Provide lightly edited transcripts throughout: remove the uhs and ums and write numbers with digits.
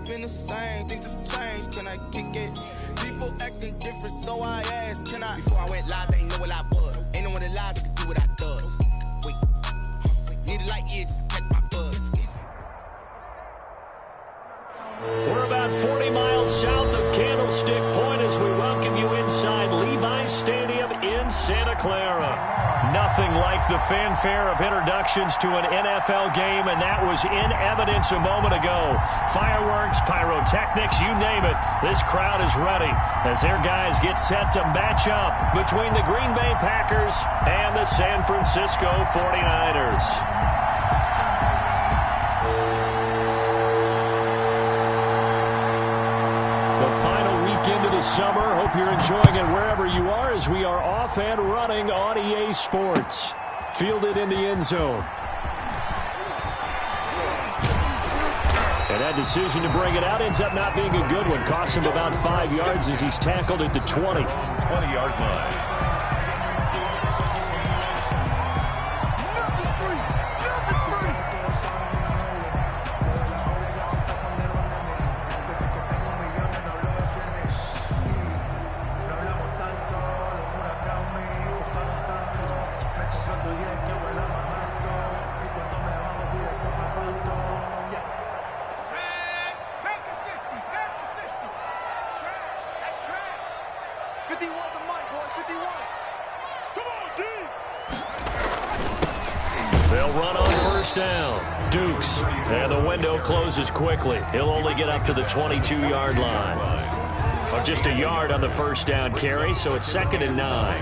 been the same, things have changed, can I kick it? People acting different, so I asked, can I? Before I went live, they ain't know what I was. Ain't no one alive that could do what I does. Wait, need a light year just to catch my buzz. We're about 40 miles south of Candlestick Point as we welcome you inside Levi's Stadium in Santa Clara. Nothing like the fanfare of introductions to an NFL game, and that was in evidence a moment ago. Fireworks, pyrotechnics, you name it. This crowd is ready as their guys get set to match up between the Green Bay Packers and the San Francisco 49ers. Summer. Hope you're enjoying it wherever you are as we are off and running on EA Sports. Fielded in the end zone. And that decision to bring it out ends up not being a good one. Cost him about 5 yards as he's tackled at the 20-yard line. Closes quickly. He'll only get up to the 22-yard line. Well, just a yard on the first down carry, so it's 2nd and 9.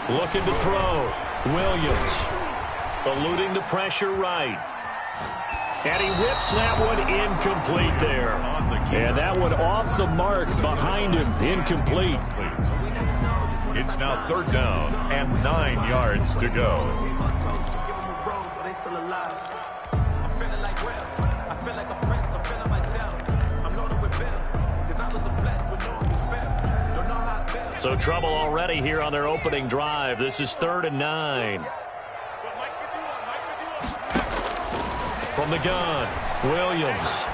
Looking to throw. Williams eluding the pressure right. And he whips that one incomplete there. And that one off the mark behind him, incomplete. It's now 3rd down and 9 yards to go. So trouble already here on their opening drive. This is 3rd and 9. From the gun, Williams.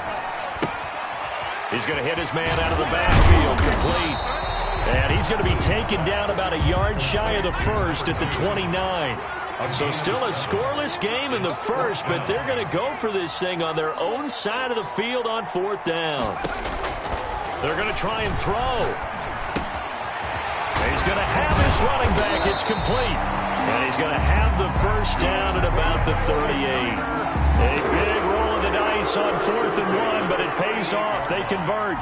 He's going to hit his man out of the backfield, complete. And he's going to be taken down about a yard shy of the first at the 29. So still a scoreless game in the first, but they're going to go for this thing on their own side of the field on 4th down. They're going to try and throw. He's going to have his running back. It's complete. And he's going to have the first down at about the 38. A big roll of the dice on 4th and 1, but it pays off. They convert.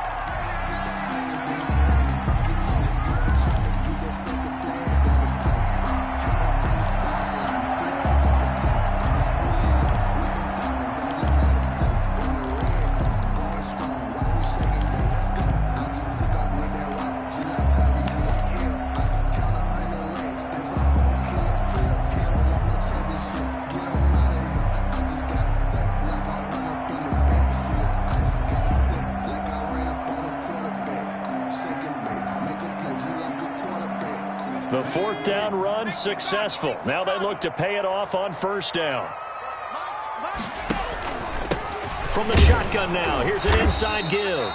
The 4th down run successful. Now they look to pay it off on 1st down. From the shotgun now, here's an inside give.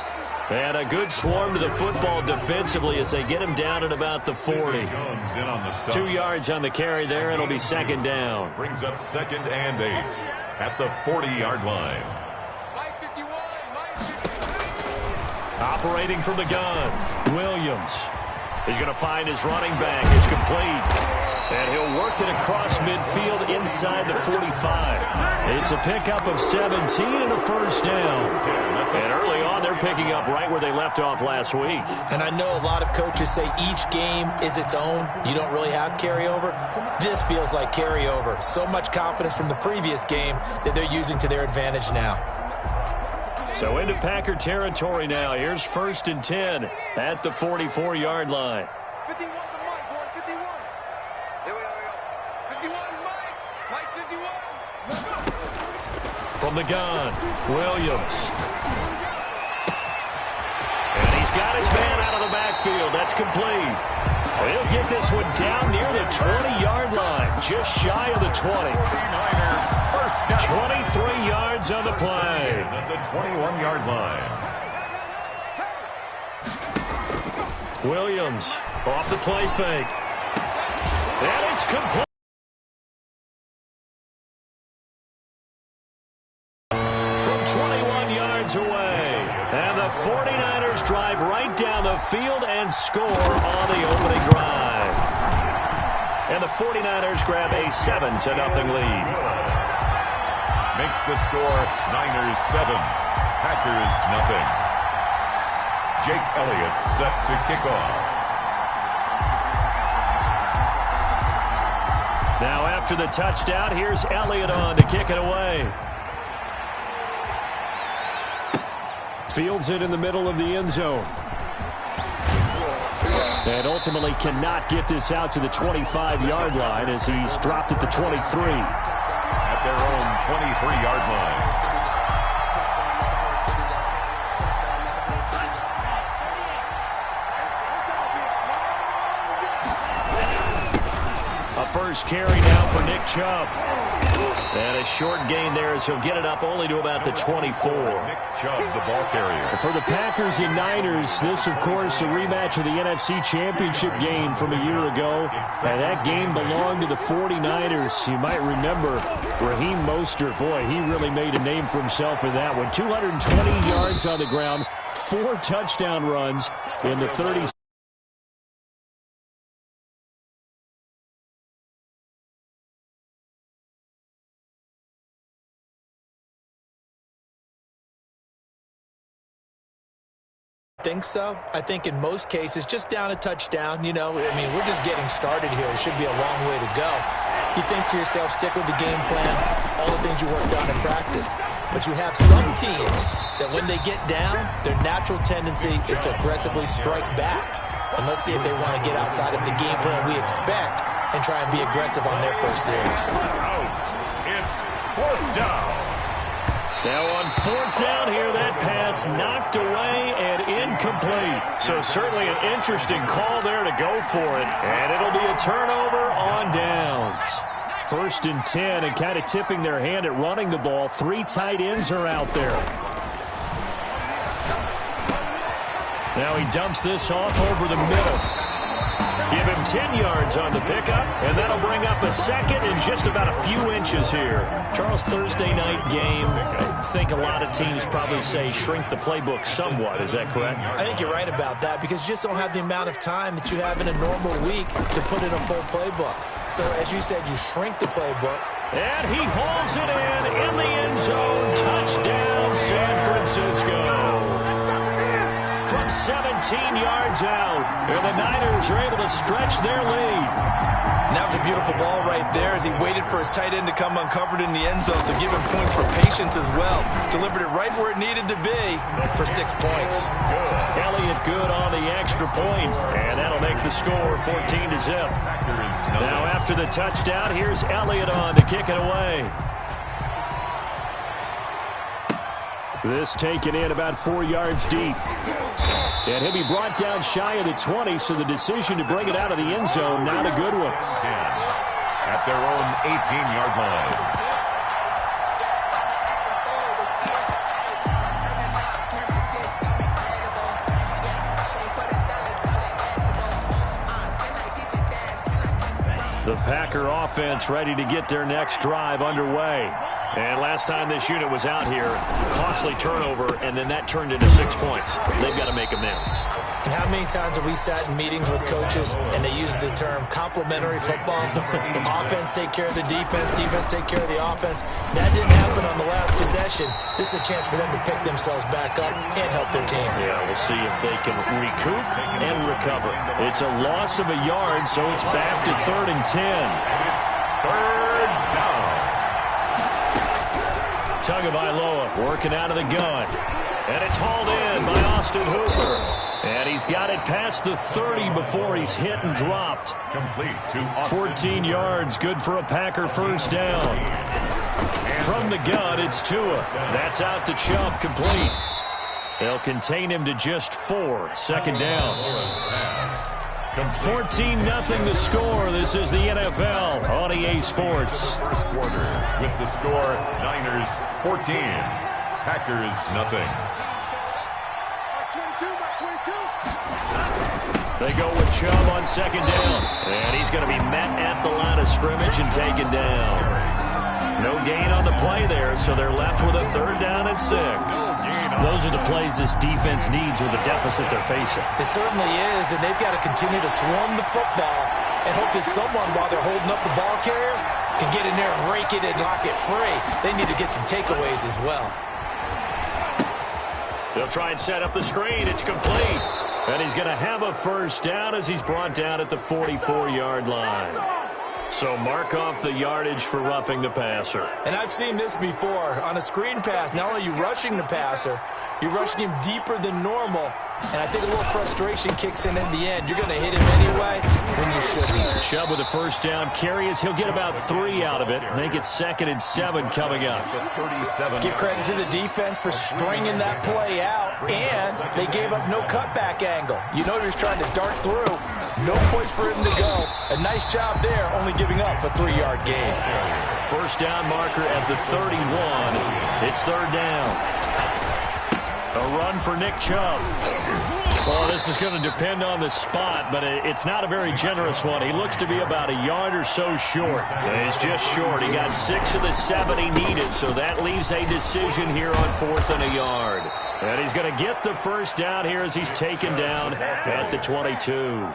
And a good swarm to the football defensively as they get him down at about the 40. 2 yards on the carry there. It'll be 2nd down. Brings up 2nd and 8 at the 40-yard line. Operating from the gun, Williams. He's going to find his running back. It's complete. And he'll work it across midfield inside the 45. It's a pickup of 17 and a first down. And early on, they're picking up right where they left off last week. And I know a lot of coaches say each game is its own. You don't really have carryover. This feels like carryover. So much confidence from the previous game that they're using to their advantage now. So into Packer territory now. Here's 1st and 10 at the 44-yard line. 51 to Mike, boy, 51. Here we go. 51, Mike 51. Let's go. From the gun, Williams. field. That's complete. He'll get this one down near the 20-yard line, just shy of the 20. 23 yards on the play. At the 21-yard line. Williams off the play fake. And it's complete. From 21 yards away. And the 49ers drive right down the field and score on the opening drive. And the 49ers grab a 7-0 lead. Makes the score Niners 7, Packers nothing. Jake Elliott set to kick off. Now after the touchdown, here's Elliott on to kick it away. Fields it in the middle of the end zone. And ultimately cannot get this out to the 25-yard line as he's dropped at the 23. At their own 23-yard line. A first carry now for Nick Chubb. And a short gain there as he'll get it up only to about the 24. Nick Chubb, the ball carrier. For the Packers and Niners, this, of course, a rematch of the NFC Championship game from a year ago. And that game belonged to the 49ers. You might remember Raheem Mostert. Boy, he really made a name for himself in that one. 220 yards on the ground, 4 touchdown runs in the 30s. Think so? I think in most cases, just down a touchdown, you know, I mean, we're just getting started here. It should be a long way to go. You think to yourself, stick with the game plan, all the things you worked on in practice. But you have some teams that when they get down, their natural tendency is to aggressively strike back. And let's see if they want to get outside of the game plan we expect and try and be aggressive on their first series. Out. It's 4th down. Now on 4th down here, that pass knocked away and incomplete. So certainly an interesting call there to go for it. And it'll be a turnover on downs. 1st and 10, and kind of tipping their hand at running the ball. 3 tight ends are out there. Now he dumps this off over the middle. Give him 10 yards on the pickup, and that'll bring up a second and just about a few inches here. Charles, Thursday night game, I think a lot of teams probably say shrink the playbook somewhat. Is that correct? I think you're right about that because you just don't have the amount of time that you have in a normal week to put in a full playbook. So, as you said, you shrink the playbook. And he hauls it in the end zone. Touchdown, San Francisco. From 17 yards out, and the Niners are able to stretch their lead. And that was a beautiful ball right there as he waited for his tight end to come uncovered in the end zone, so give him points for patience as well. Delivered it right where it needed to be for 6 points. Elliott good on the extra point, and that'll make the score 14-0. Now after the touchdown, here's Elliott on to kick it away. This taken in about 4 yards deep. And he'll be brought down shy of the 20, so the decision to bring it out of the end zone, not a good one. 10 at their own 18-yard line. The Packer offense ready to get their next drive underway. And last time this unit was out here, costly turnover, and then that turned into 6 points. They've got to make amends. And how many times have we sat in meetings with coaches and they use the term complementary football? Offense take care of the defense, defense take care of the offense. That didn't happen on the last possession. This is a chance for them to pick themselves back up and help their team. Yeah, we'll see if they can recoup and recover. It's a loss of a yard, so it's back to 3rd and 10. It's 3rd down. Tagovailoa working out of the gun. And it's hauled in by Austin Hooper. And he's got it past the 30 before he's hit and dropped. Complete to Austin. 14 yards, good for a Packer first down. From the gun, it's Tua. That's out to Chubb, complete. They'll contain him to just 4. Second down. 14-0 the score. This is the NFL on EA Sports. First quarter with the score Niners 14, Packers nothing. They go with Chubb on second down. And he's going to be met at the line of scrimmage and taken down. No gain on the play there, so they're left with a 3rd down and 6. Those are the plays this defense needs with the deficit they're facing. It certainly is, and they've got to continue to swarm the football and hope that someone, while they're holding up the ball carrier, can get in there and rake it and lock it free. They need to get some takeaways as well. They'll try and set up the screen. It's complete. And he's going to have a 1st down as he's brought down at the 44-yard line. So mark off the yardage for roughing the passer. And I've seen this before. On a screen pass, not only are you rushing the passer, you're rushing him deeper than normal. And I think a little frustration kicks in the end. You're going to hit him anyway when you shouldn't. Chubb with a 1st down carry as he'll get about 3 out of it. Make it 2nd and 7 coming up. Give credit to the defense for stringing that play out. And they gave up no cutback angle. You know he was trying to dart through. No place for him to go. A nice job there, only giving up a 3-yard gain. 1st down marker at the 31. It's 3rd down. A run for Nick Chubb. Well, this is going to depend on the spot, but it's not a very generous one. He looks to be about a yard or so short. He's just short. He got 6 of the 7 he needed, so that leaves a decision here on 4th and a yard. And he's going to get the 1st down here as he's taken down at the 22.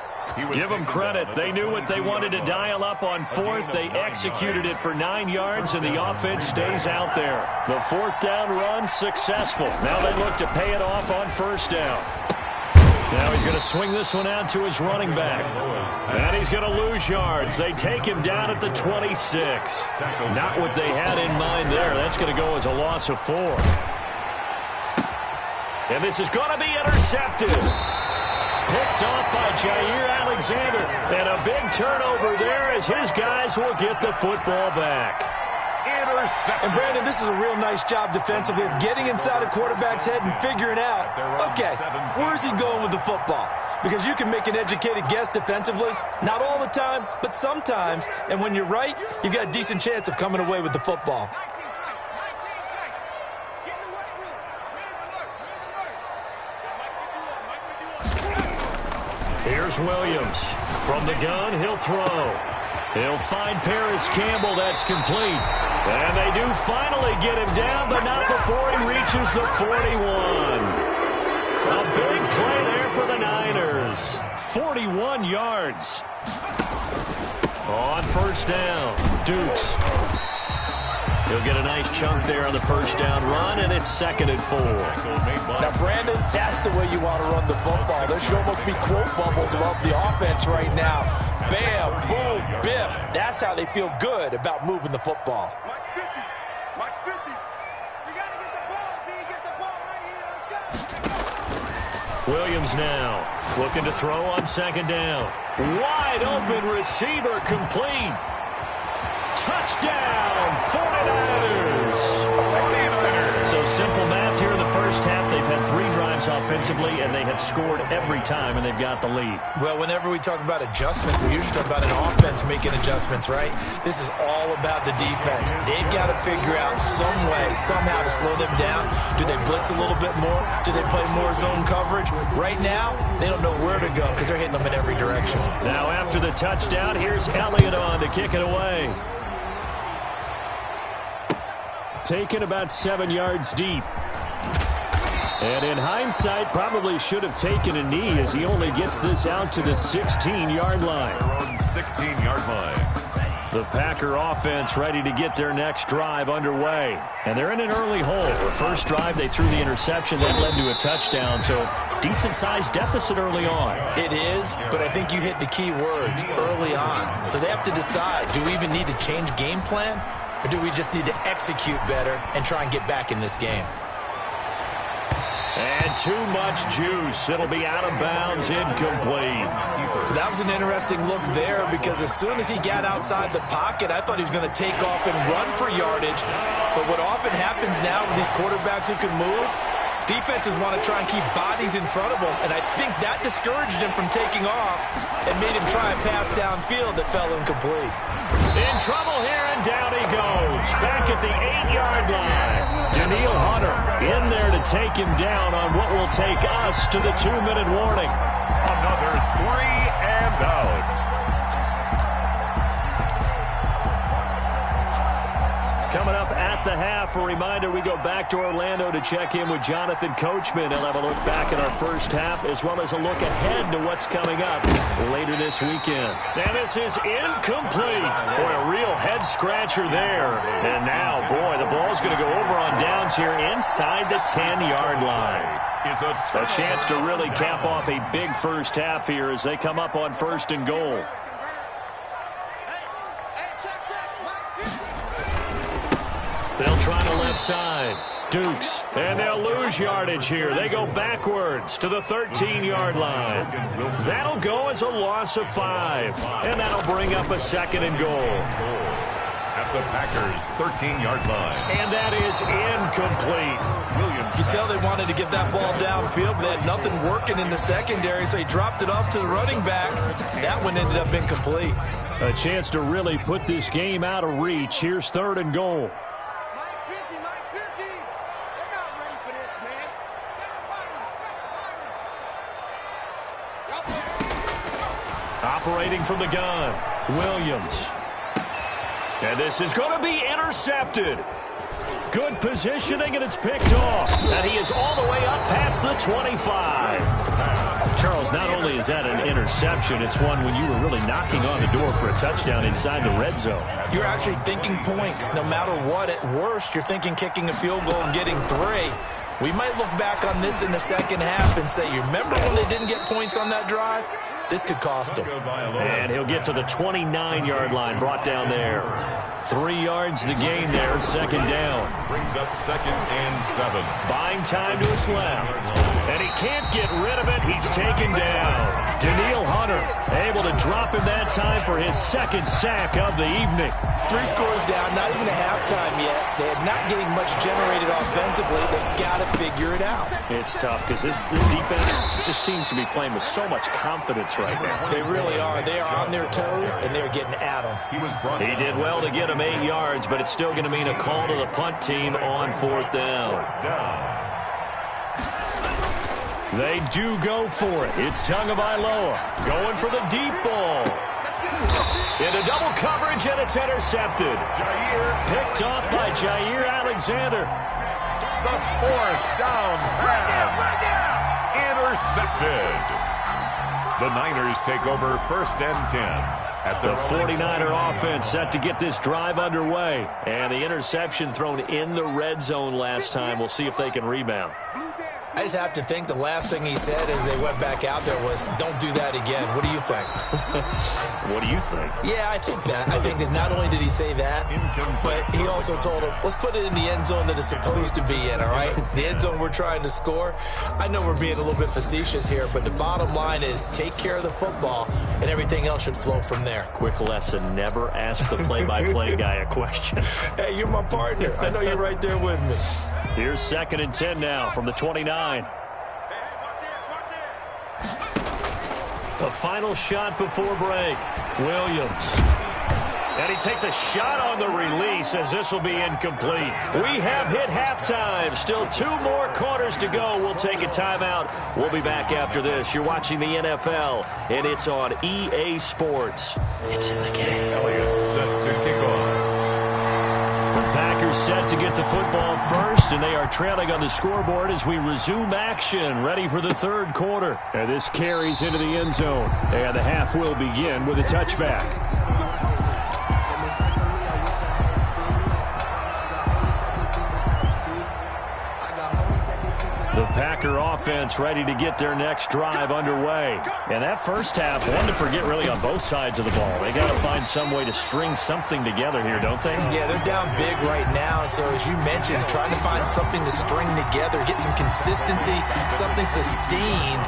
Give them credit. They knew what they wanted to dial up on 4th. They executed it for 9 yards, and the offense stays out there. The 4th down run successful. Now they look to pay it off on 1st down. Now he's going to swing this one out to his running back. And he's going to lose yards. They take him down at the 26. Not what they had in mind there. That's going to go as a loss of 4. And this is going to be intercepted. Picked off by Jair Alexander. And a big turnover there as his guys will get the football back. And, Brandon, this is a real nice job defensively of getting inside a quarterback's head and figuring out, okay, where's he going with the football? Because you can make an educated guess defensively, not all the time, but sometimes. And when you're right, you've got a decent chance of coming away with the football. Here's Williams. From the gun, he'll throw. He'll find Paris Campbell. That's complete. And they do finally get him down, but not before he reaches the 41. A big play there for the Niners. 41 yards. On 1st down, Dukes. He'll get a nice chunk there on the 1st down run, and it's 2nd and 4. Now, Brandon, that's the way you want to run the football. There should almost be quote bubbles above the offense right now. Bam, boom, biff. That's how they feel good about moving the football. Watch 50. Watch 50. You got to get the ball. D, get the ball right here. Let's go. Williams now looking to throw on 2nd down. Wide open receiver complete. Touchdown, 49ers. So simple math here in the 1st half. They've had 3 drives offensively, and they have scored every time, and they've got the lead. Well, whenever we talk about adjustments, we usually talk about an offense making adjustments, right? This is all about the defense. They've got to figure out some way, somehow to slow them down. Do they blitz a little bit more? Do they play more zone coverage? Right now, they don't know where to go because they're hitting them in every direction. Now after the touchdown, here's Elliott on to kick it away. Taken about 7 yards deep. And in hindsight, probably should have taken a knee as he only gets this out to the 16-yard line. Their own 16-yard line. The Packer offense ready to get their next drive underway. And they're in an early hole. The first drive, they threw the interception that led to a touchdown. So decent-sized deficit early on. It is, but I think you hit the key words, early on. So they have to decide, do we even need to change game plan? Or do we just need to execute better and try and get back in this game? And too much juice. It'll be out of bounds, incomplete. That was an interesting look there because as soon as he got outside the pocket, I thought he was going to take off and run for yardage. But what often happens now with these quarterbacks who can move, Defenses want to try and keep bodies in front of him, and I think that discouraged him from taking off and made him try a pass downfield that fell incomplete. In trouble here, and down he goes. Back at the 8-yard line. Daniil Hunter in there to take him down on what will take us to the 2-minute warning. Another 3 and out. Coming up at the half, a reminder, we go back to Orlando to check in with Jonathan Coachman. He'll have a look back at our first half as well as a look ahead to what's coming up later this weekend. And this is incomplete. Boy, a real head-scratcher there. And now, boy, the ball's going to go over on downs here inside the 10-yard line. A chance to really cap off a big first half here as they come up on 1st and goal. They'll try the left side. Dukes. And they'll lose yardage here. They go backwards to the 13-yard line. That'll go as a loss of 5. And that'll bring up a 2nd and goal. At the Packers' 13-yard line. And that is incomplete. You can tell they wanted to get that ball downfield, but they had nothing working in the secondary, so he dropped it off to the running back. That one ended up incomplete. A chance to really put this game out of reach. Here's 3rd and goal. Operating from the gun, Williams. And this is going to be intercepted. Good positioning, and it's picked off. And he is all the way up past the 25. Charles, not only is that an interception, it's one when you were really knocking on the door for a touchdown inside the red zone. You're actually thinking points. No matter what, at worst, you're thinking kicking a field goal and getting 3. We might look back on this in the second half and say, you remember when they didn't get points on that drive? This could cost him. And he'll get to the 29-yard line, brought down there. 3 yards the gain there, 2nd down. Brings up 2nd and 7. Buying time to his left. And he can't get rid of it. He's taken down. Daniil Hunter able to drop him that time for his 2nd sack of the evening. 3 scores down, not even a halftime yet. They're not getting much generated offensively. They've got to figure it out. It's tough because this defense just seems to be playing with so much confidence right now. They really are. They are on their toes, and they're getting at them. He did well to get him 8 yards, but it's still going to mean a call to the punt team on 4th down. They do go for it. It's Tagovailoa going for the deep ball. Into double coverage, and it's intercepted. Picked off by Jair Alexander. The 4th down pass. Intercepted. The Niners take over 1st and 10. At the 49er offense set to get this drive underway. And the interception thrown in the red zone last time. We'll see if they can rebound. I just have to think the last thing he said as they went back out there was, don't do that again. What do you think? What do you think? Yeah, I think that. I think that not only did he say that, but he also told him, let's put it in the end zone that it's supposed to be in, all right? The end zone we're trying to score. I know we're being a little bit facetious here, but the bottom line is take care of the football, and everything else should flow from there. Quick lesson, never ask the play-by-play guy a question. Hey, you're my partner. I know you're right there with me. Here's 2nd and 10 now from the 29. The final shot before break. Williams. And he takes a shot on the release as this will be incomplete. We have hit halftime. Still 2 more quarters to go. We'll take a timeout. We'll be back after this. You're watching the NFL, and it's on EA Sports. It's in the game. Elliott set to kick off. Packers set to get the football first, and they are trailing on the scoreboard as we resume action, ready for the 3rd quarter. And this carries into the end zone, and the half will begin with a touchback. The Packer offense ready to get their next drive underway. And that first half, one to forget really on both sides of the ball. They got to find some way to string something together here, don't they? Yeah, they're down big right now. So as you mentioned, trying to find something to string together, get some consistency, something sustained,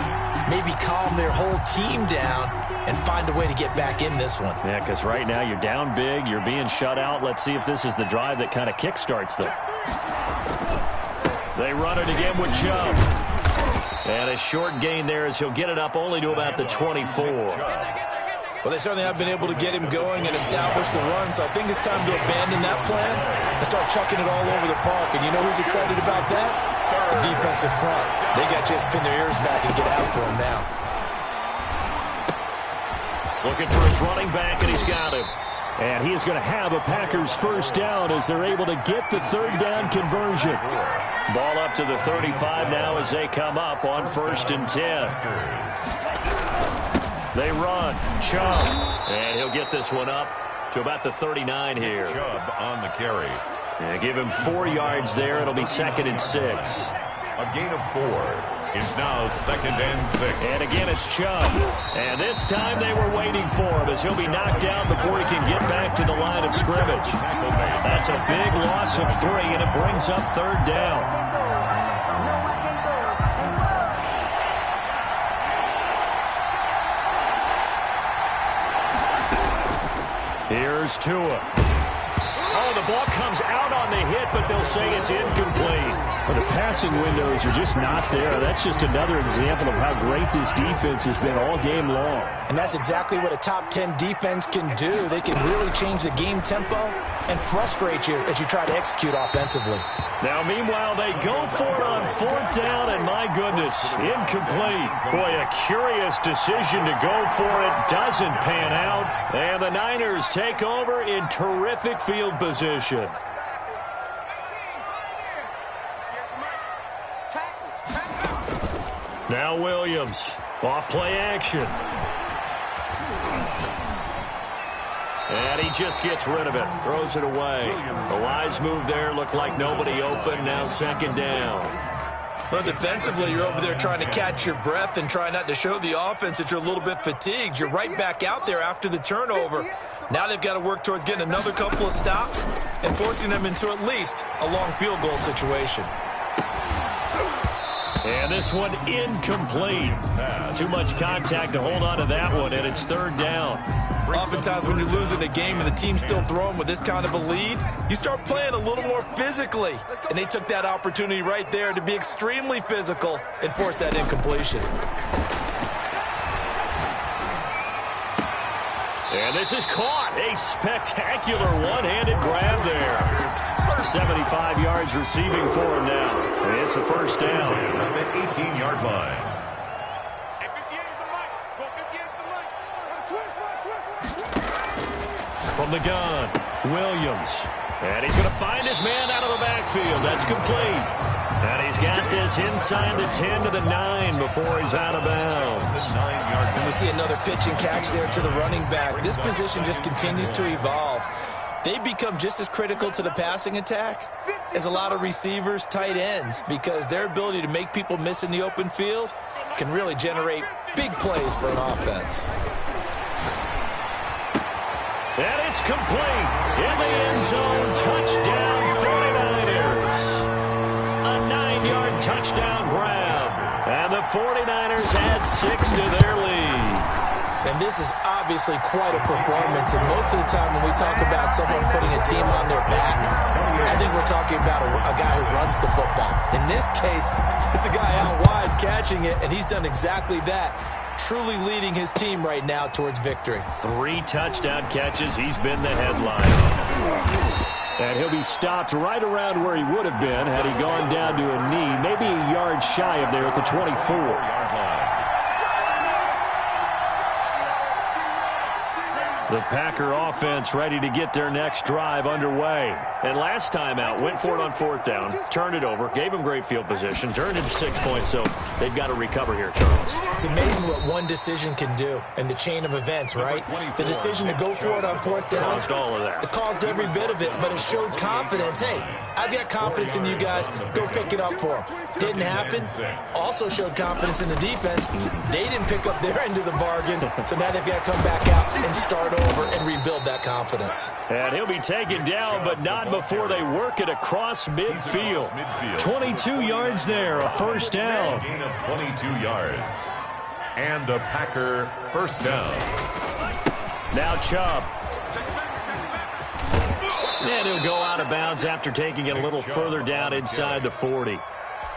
maybe calm their whole team down and find a way to get back in this one. Yeah, because right now you're down big, you're being shut out. Let's see if this is the drive that kind of kickstarts them. They run it again with Chubb. And a short gain there as he'll get it up only to about the 24. Well, they certainly have been able to get him going and establish the run, so I think it's time to abandon that plan and start chucking it all over the park. And you know who's excited about that? The defensive front. They got to just pin their ears back and get after him now. Looking for his running back, and he's got him. And he is going to have a Packers first down as they're able to get the third down conversion. Ball up to the 35 now as they come up on 1st and 10. They run. Chubb. And he'll get this one up to about the 39 here. Chubb on the carry. And give him 4 yards there. It'll be 2nd and 6. A gain of 4. Is now 2nd and 6. And again, it's Chubb. And this time they were waiting for him as he'll be knocked down before he can get back to the line of scrimmage. That's a big loss of 3, and it brings up 3rd down. Here's Tua. Oh, the ball comes out on the hit, but they'll say it's incomplete. Well, the passing windows are just not there. That's just another example of how great this defense has been all game long. And that's exactly what a top 10 defense can do. They can really change the game tempo and frustrate you as you try to execute offensively. Now, meanwhile, they go for it on 4th down, and my goodness, incomplete. Boy, a curious decision to go for it. Doesn't pan out, and the Niners take over in terrific field position. Now Williams, off play action. And he just gets rid of it, throws it away. The wise move there, looked like nobody open, now 2nd down. Well, defensively, you're over there trying to catch your breath and try not to show the offense that you're a little bit fatigued. You're right back out there after the turnover. Now they've got to work towards getting another couple of stops and forcing them into at least a long field goal situation. And this one incomplete. Too much contact to hold on to that one, and it's 3rd down. Oftentimes when you're losing a game and the team's still throwing with this kind of a lead, you start playing a little more physically. And they took that opportunity right there to be extremely physical and force that incompletion. And this is caught. A spectacular one-handed grab there. 75 yards receiving for him now. It's a first down. On the 18-yard line. From the gun, Williams. And he's going to find his man out of the backfield. That's complete. And he's got this inside the 10 to the 9 before he's out of bounds. And we see another pitch and catch there to the running back. This position just continues to evolve. They become just as critical to the passing attack as a lot of receivers, tight ends, because their ability to make people miss in the open field can really generate big plays for an offense. And it's complete. In the end zone, touchdown 49ers. A 9-yard touchdown grab. And the 49ers add 6 to their lead. And this is obviously quite a performance. And most of the time when we talk about someone putting a team on their back, I think we're talking about a guy who runs the football. In this case, it's a guy out wide catching it, and he's done exactly that. Truly leading his team right now towards victory. 3 touchdown catches. He's been the headline. And he'll be stopped right around where he would have been had he gone down to a knee, maybe a yard shy of there at the 24-yard line. The Packer offense ready to get their next drive underway. And last time out, went for it on 4th down, turned it over, gave them great field position, turned it 6 points, so they've got to recover here, Charles. It's amazing what one decision can do in the chain of events, right? The decision to go for it on 4th down. Caused all of that. It caused every bit of it, but it showed confidence. Hey, I've got confidence in you guys. Go pick it up for them. Didn't happen. Also showed confidence in the defense. They didn't pick up their end of the bargain, so now they've got to come back out and start over and rebuild that confidence. And he'll be taken down, but not before they work it across midfield. 22 yards there, a first down. Gain of 22 yards. And a Packer first down. Now Chubb. And he'll go out of bounds after taking it a little further down inside the 40.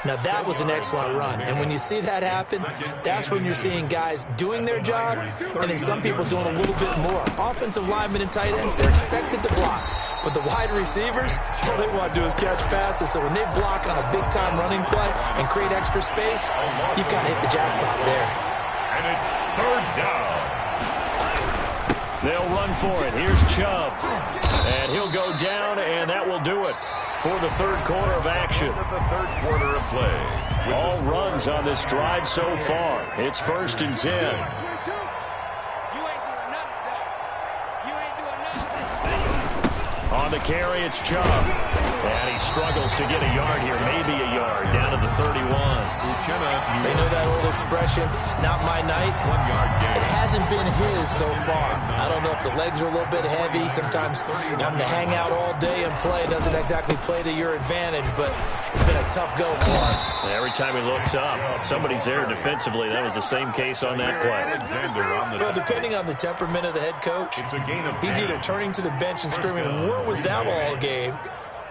Now, that was an excellent run. And when you see that happen, that's when you're seeing guys doing their job and then some people doing a little bit more. Offensive linemen and tight ends, they're expected to block. But the wide receivers, all they want to do is catch passes. So when they block on a big-time running play and create extra space, you've got to hit the jackpot there. And it's third down. They'll run for it. Here's Chubb. And he'll go down, and that will do it for the third quarter of action. The third quarter of play. All runs on this drive so far. It's 1st and 10. On the carry, it's Chubb. And he struggles to get a yard here, maybe a yard, down to the 31. They know that old expression, it's not my night. 1 yard gain. It hasn't been his so far. I don't know if the legs are a little bit heavy. Sometimes having to hang out all day and play doesn't exactly play to your advantage, but it's been a tough go for him. And every time he looks up, somebody's there defensively. That was the same case on that play. Well, depending on the temperament of the head coach, he's either turning to the bench and screaming, "Where was that all game?"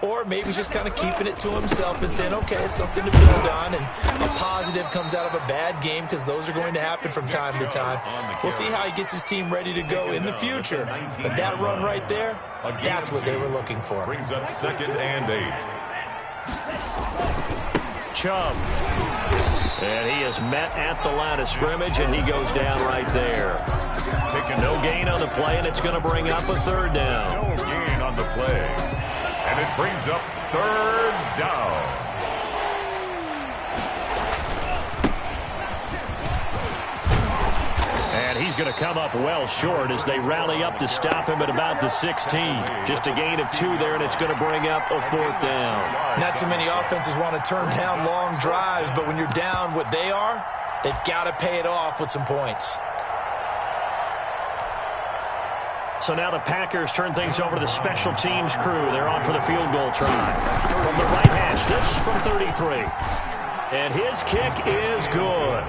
Or maybe just kind of keeping it to himself and saying, okay, it's something to build on, and a positive comes out of a bad game because those are going to happen from time to time. We'll see how he gets his team ready to go in the future. But that run right there, that's what they were looking for. Brings up 2nd and 8. Chubb. And he is met at the line of scrimmage, and he goes down right there. No gain on the play, and it's going to bring up a 3rd down. No gain on the play. And it brings up 3rd down. And he's going to come up well short as they rally up to stop him at about the 16. Just a gain of 2 there, and it's going to bring up a 4th down. Not too many offenses want to turn down long drives, but when you're down what they are, they've got to pay it off with some points. So now the Packers turn things over to the special teams crew. They're on for the field goal try. From the right hash, this from 33. And his kick is good.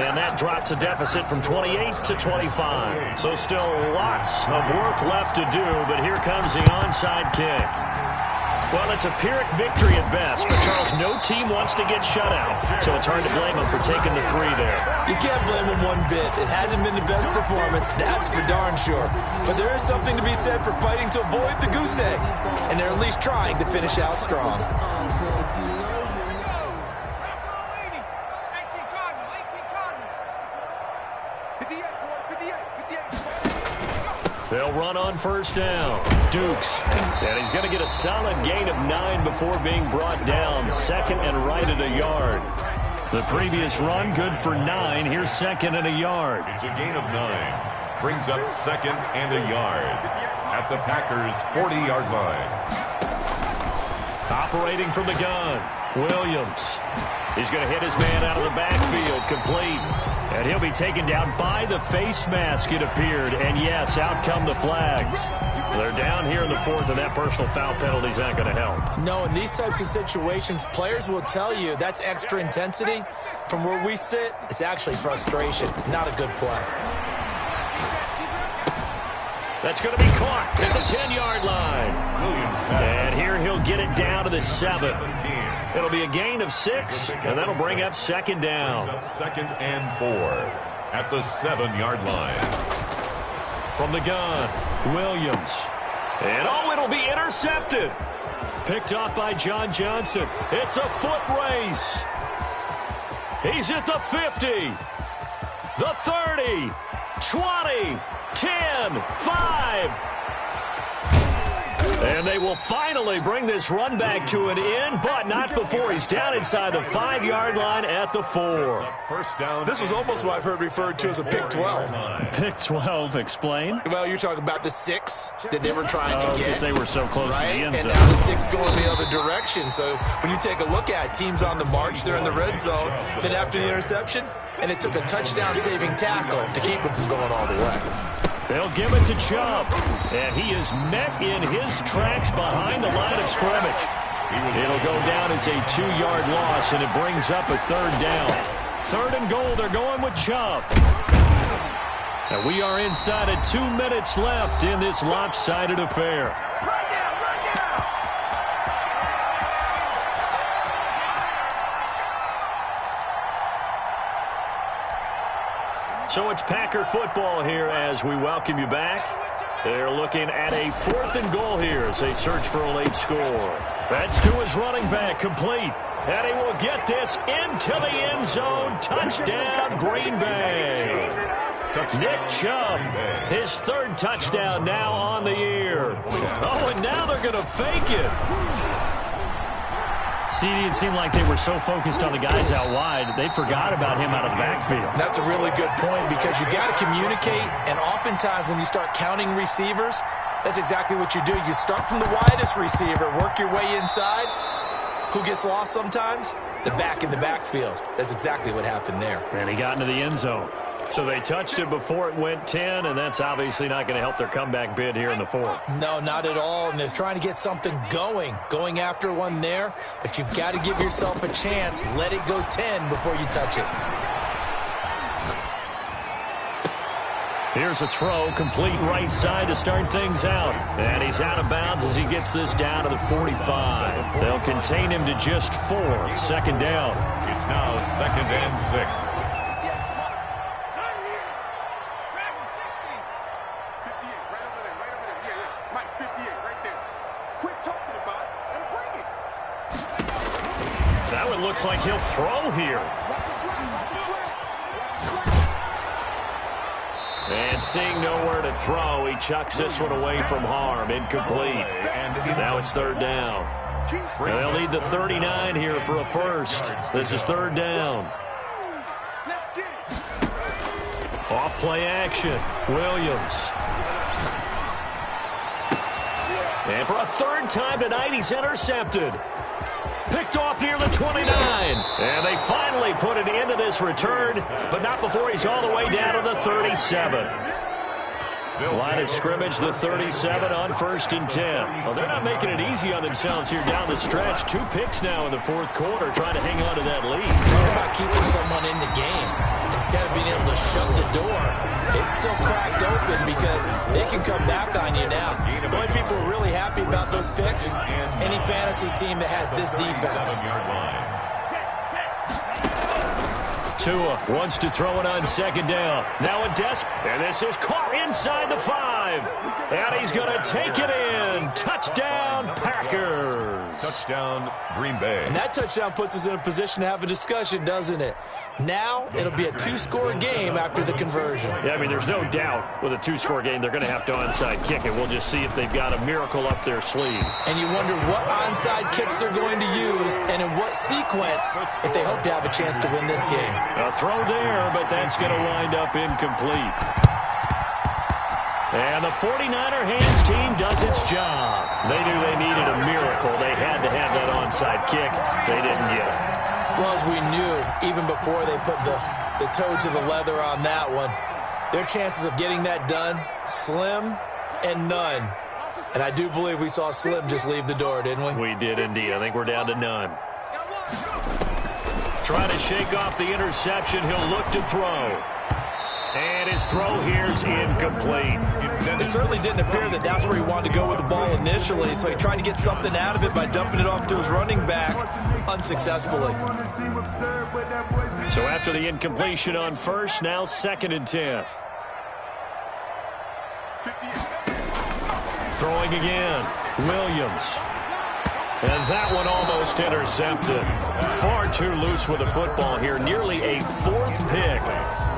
And that drops a deficit from 28 to 25. So still lots of work left to do, but here comes the onside kick. Well, it's a Pyrrhic victory at best, but Charles, no team wants to get shut out, so it's hard to blame them for taking the 3 there. You can't blame them one bit. It hasn't been the best performance, that's for darn sure. But there is something to be said for fighting to avoid the goose egg, and they're at least trying to finish out strong. They'll run on 1st down. Dukes. And he's going to get a solid gain of 9 before being brought down. 2nd and right at a yard. The previous run, good for 9. Here's 2nd and a yard. It's a gain of 9. Brings up 2nd and a yard at the Packers' 40-yard line. Operating from the gun, Williams. He's going to hit his man out of the backfield, complete. And he'll be taken down by the face mask, it appeared. And yes, out come the flags. They're down here in the 4th, and that personal foul penalty's not going to help. No, in these types of situations, players will tell you that's extra intensity. From where we sit, it's actually frustration, not a good play. That's going to be caught at the 10-yard line. And here he'll get it down to the 7. It'll be a gain of 6, and that'll bring up 2nd down. 2nd and 4 at the 7-yard line. From the gun, Williams. And it'll be intercepted. Picked off by John Johnson. It's a foot race. He's at the 50, the 30, 20, 10, 5. And they will finally bring this run back to an end, but not before he's down inside the 5-yard line at the 4. This was almost what I've heard referred to as a pick 12. Pick 12, explain? Well, you're talking about the 6 that they were trying to get. Because they were so close to the end zone. And now the 6 going the other direction. So when you take a look at teams on the march, they're in the red zone. Then after the interception, and it took a touchdown-saving tackle to keep them from going all the way. They'll give it to Chubb, and he is met in his tracks behind the line of scrimmage. It'll go down as a 2-yard loss, and it brings up a 3rd down. 3rd and goal, they're going with Chubb. And we are inside of 2 minutes left in this lopsided affair. So it's Packer football here as we welcome you back. They're looking at a 4th and goal here as they search for a late score. That's to his running back, complete. And he will get this into the end zone. Touchdown, Green Bay. Nick Chubb, his 3rd touchdown now on the year. Oh, and now they're going to fake it. CD, it seemed like they were so focused on the guys out wide, they forgot about him out of the backfield. That's a really good point because you got to communicate, and oftentimes when you start counting receivers, that's exactly what you do. You start from the widest receiver, work your way inside. Who gets lost sometimes? The back in the backfield. That's exactly what happened there. And he got into the end zone. So they touched it before it went 10, and that's obviously not going to help their comeback bid here in the 4th. No, not at all, and they're trying to get something going after one there, but you've got to give yourself a chance. Let it go 10 before you touch it. Here's a throw, complete right side to start things out. And he's out of bounds as he gets this down to the 45. They'll contain him to just 4. 2nd down. It's now 2nd and 6. That one looks like he'll throw here. And seeing nowhere to throw, he chucks this one away from harm. Incomplete. Now it's 3rd down. They'll need the 39 here for a first. This is 3rd down. Off play action. Williams. And for a 3rd time tonight, he's intercepted. Picked off near the 29. And they finally put an end to this return, but not before he's all the way down to the 37. Line of scrimmage, the 37 on 1st and 10. Well, they're not making it easy on themselves here down the stretch. 2 picks now in the 4th quarter, trying to hang on to that lead. Talk about keeping someone in the game. Instead of being able to shut the door, it's still cracked open because they can come back on you now. The only people who are really happy about those picks, any fantasy team that has this defense. Tua wants to throw it on 2nd down. Now a and this is caught inside the 5. And he's going to take it in. Touchdown, Packers. Touchdown, Green Bay. And that touchdown puts us in a position to have a discussion, doesn't it? Now it'll be a 2-score game after the conversion. Yeah, I mean, there's no doubt with a 2-score game, they're going to have to onside kick it. We'll just see if they've got a miracle up their sleeve. And you wonder what onside kicks they're going to use and in what sequence if they hope to have a chance to win this game. A throw there, but that's going to wind up incomplete. And the 49er hands team does its job. They knew they needed a miracle. They had to have that onside kick. They didn't get it. Well, as we knew, even before they put the toe to the leather on that one, their chances of getting that done, slim and none. And I do believe we saw Slim just leave the door, didn't we? We did indeed. I think we're down to none. Trying to shake off the interception. He'll look to throw. And his throw here's incomplete. It certainly didn't appear that that's where he wanted to go with the ball initially, so he tried to get something out of it by dumping it off to his running back unsuccessfully. So after the incompletion on 1st, now 2nd and 10. Throwing again. Williams. And that one almost intercepted. Far too loose with the football here. Nearly a 4th pick.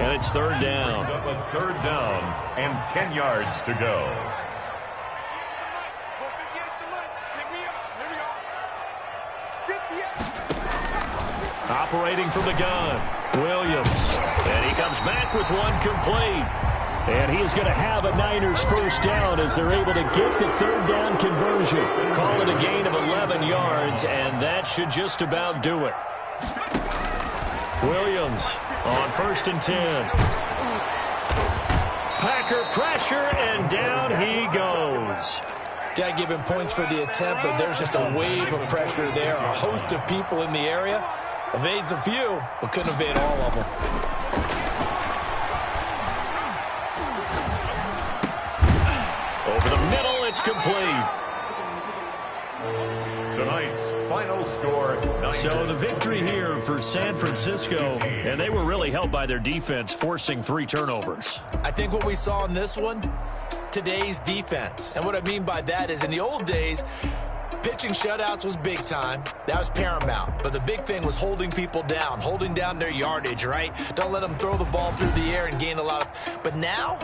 And it's 3rd down. Up a 3rd down and 10 yards to go. Operating from the gun. Williams. And he comes back with one complete. And he is going to have a Niners 1st down as they're able to get the 3rd down conversion. Call it a gain of 11 yards, and that should just about do it. Williams on 1st and 10. Packer pressure, and down he goes. Got to give him points for the attempt, but there's just a wave of pressure there. A host of people in the area. Evades a few, but couldn't evade all of them. Over the middle, it's complete. Tonight's final score, 9. So the victory here for San Francisco, and they were really helped by their defense, forcing 3 turnovers. I think what we saw in this one, today's defense. And what I mean by that is in the old days, pitching shutouts was big time. That was paramount. But the big thing was holding people down, holding down their yardage, right? Don't let them throw the ball through the air and gain a lot of... But now,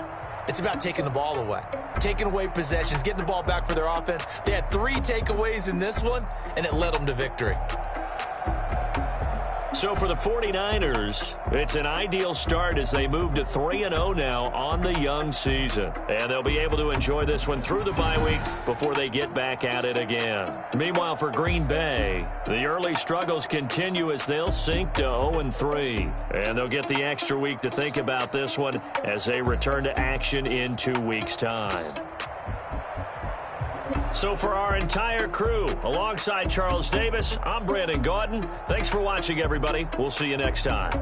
it's about taking the ball away. Taking away possessions, getting the ball back for their offense. They had 3 takeaways in this one, and it led them to victory. So for the 49ers, it's an ideal start as they move to 3-0 now on the young season. And they'll be able to enjoy this one through the bye week before they get back at it again. Meanwhile, for Green Bay, the early struggles continue as they'll sink to 0-3. And they'll get the extra week to think about this one as they return to action in 2 weeks' time. So for our entire crew, alongside Charles Davis, I'm Brandon Gaudin. Thanks for watching, everybody. We'll see you next time.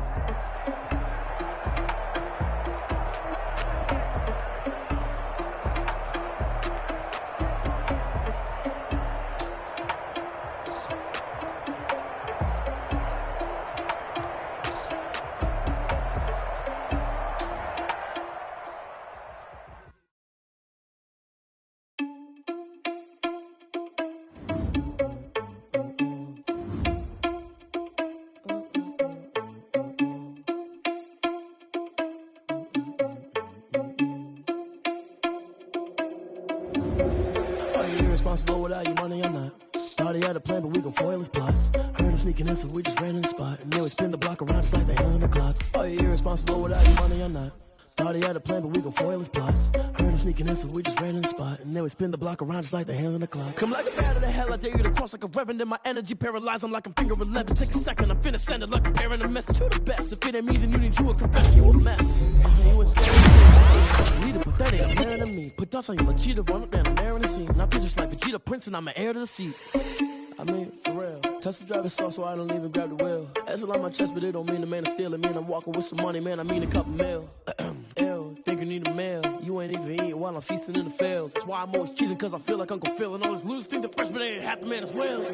Responsible without your money, I'm not. Thought he had a plan, but we gon' foil his plot. Heard him sneaking in, so we just ran in the spot. And then we spin the block around just like the hand on the clock. Oh, you're irresponsible without your money, I'm not. Thought he had a plan, but we gon' foil his plot. Heard him sneaking in, so we just ran in the spot. And then we spin the block around just like the hands on the clock. Come like a bat of the hell, I dare you to cross like a reverend. In my energy paralyzed, I'm like I'm finger 11. Take a second, I'm finna send it like a parent a message. You the best, if it ain't me, then you need you a confession. You a mess. You a scared leader, pathetic, I'm better than me. Put dust on you like cheetah, run up down the air in the scene. I feel just like Vegeta Prince, and I'm an heir to the seat. I mean, for real. Touch the driver's soft, so I don't even grab the wheel. That's on my chest, but it don't mean the man is stealing. Man, I'm walking with some money, man, I mean a couple mil. Ew, think you need a meal. You ain't even eating while I'm feasting in the field. That's why I'm always cheesing, cause I feel like Uncle Phil. And all those losers think the freshman ain't half the man as well.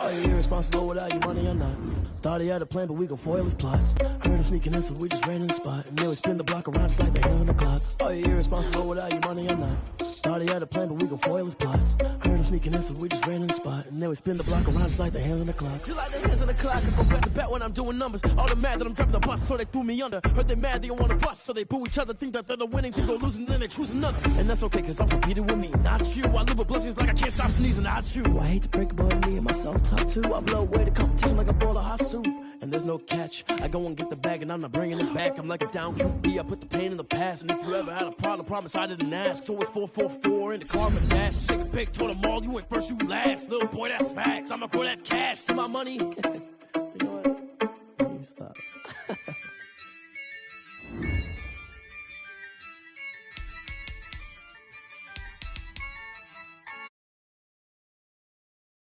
Oh, you're irresponsible without your money, I'm not. Thought he had a plan, but we gon' foil his plot. Heard him sneaking in, so we just ran in the spot. And then we spin the block around just like the hand on the clock. Oh, you're irresponsible without your money, I'm not. Thought he had a plan, but we gon' foil his plot. Heard him sneaking in, so we just ran in the spot. And then we spin the block around just like the hands on the clock. Just like the hands on the clock, I go back to back when I'm doing numbers. All the mad that I'm driving the bus, so they threw me under. Heard they mad, they don't wanna bust, so they boo each other. Think that they're the winning team, go losing, then they choose another. And that's okay, cause I'm competing with me, not you. I live with blessings like I can't stop sneezing, not you. I hate to break it, but me and myself top 2. I blow away the competition like a bowl of hot soup. And there's no catch. I go and get the bag and I'm not bringing it back. I'm like a down QB. I put the pain in the past. And if you ever had a problem, promise I didn't ask. So it's 444 in the car with dash. Shake a pig, told them all, you went first, you last. Little boy, that's facts. I'ma grow that cash to my money.